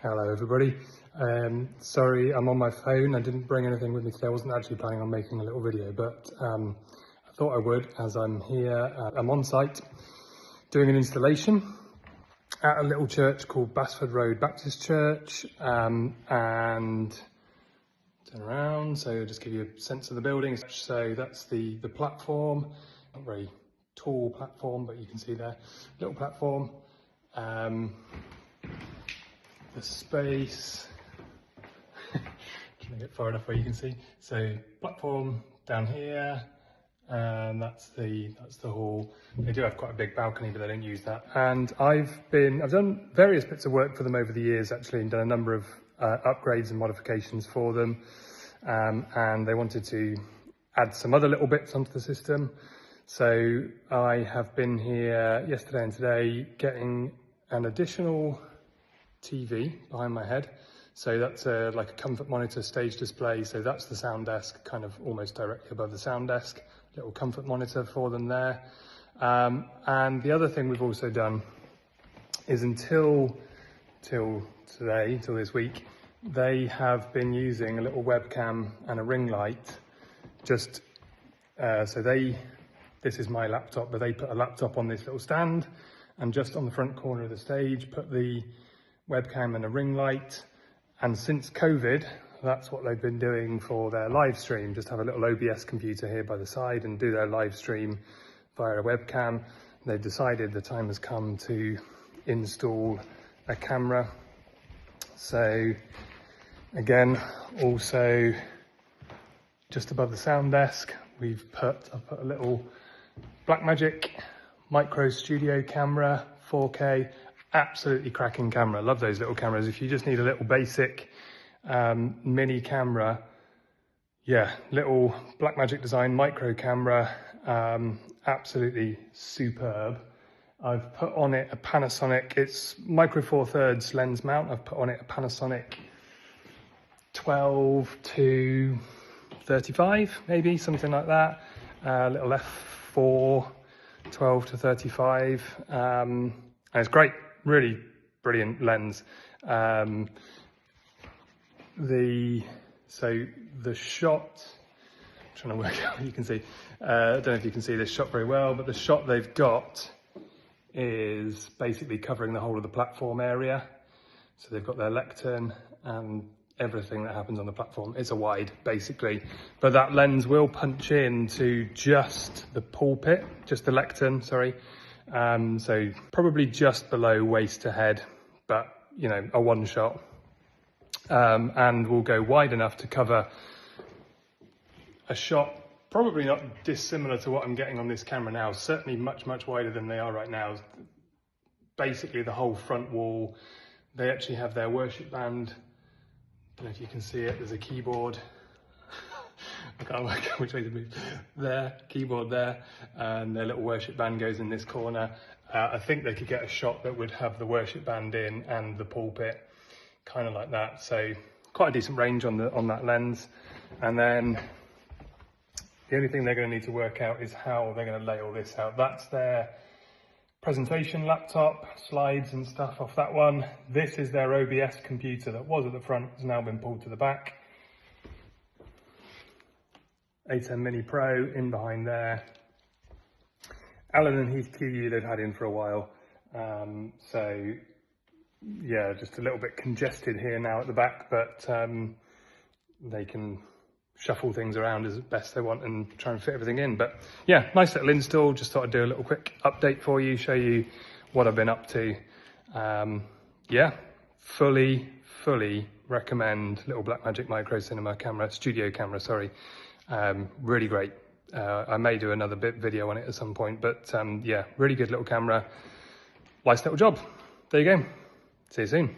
Hello everybody. Sorry, I'm on my phone. I didn't bring anything with me today. I wasn't actually planning on making a little video, but I thought I would as I'm here. I'm on site doing an installation at a little church called Basford Road Baptist Church, and turn around, so just give you a sense of the building. So that's the platform, not very tall platform, but you can see there, little platform. The space, trying to get far enough where you can see. So platform down here, and that's the hall. They do have quite a big balcony, but they don't use that. And I've done various bits of work for them over the years, actually, and done a number of upgrades and modifications for them. And they wanted to add some other little bits onto the system. So I have been here yesterday and today getting an additional TV behind my head. So that's like a comfort monitor stage display. So that's the sound desk, kind of almost directly above the sound desk, little comfort monitor for them there. And the other thing we've also done is until this week, they have been using a little webcam and a ring light. Just this is my laptop, but they put a laptop on this little stand, and just on the front corner of the stage put the webcam and a ring light. And since COVID, that's what they've been doing for their live stream. Just have a little OBS computer here by the side and do their live stream via a webcam. They've decided the time has come to install a camera. So again, also just above the sound desk, I've put a little Blackmagic micro studio camera, 4K, absolutely cracking camera. Love those little cameras. If you just need a little basic mini camera, yeah, little Blackmagic Design micro camera, absolutely superb. I've put on it a Panasonic, it's micro 4/3 lens mount. I've put on it a Panasonic 12 to 35, maybe something like that. Little f4, 12 to 35, and it's great. Really brilliant lens. The shot, I'm trying to work out what you can see. I don't know if you can see this shot very well, but the shot they've got is basically covering the whole of the platform area. So they've got their lectern and everything that happens on the platform. It's a wide, basically, but that lens will punch into just the pulpit, just the lectern, sorry. So probably just below waist to head, but you know, a one shot, and will go wide enough to cover a shot probably not dissimilar to what I'm getting on this camera now, certainly much wider than they are right now. Basically the whole front wall. They actually have their worship band. I don't know if you can see it, there's a keyboard. I can't work out which way to move. There, keyboard there, and their little worship band goes in this corner. I think they could get a shot that would have the worship band in and the pulpit, kind of like that. So quite a decent range on that lens. And then the only thing they're going to need to work out is how they're going to lay all this out. That's their presentation laptop, slides and stuff off that one. This is their OBS computer that was at the front, has now been pulled to the back. A10 Mini Pro in behind there. Allen and Heath QU they've had in for a while. So yeah, just a little bit congested here now at the back, but they can shuffle things around as best they want and try and fit everything in. But yeah, nice little install. Just thought I'd do a little quick update for you, show you what I've been up to. Yeah, fully recommend little Blackmagic Micro Cinema camera, studio camera, sorry. Really great. I may do another video on it at some point, but yeah, really good little camera. Nice little job. There you go. See you soon.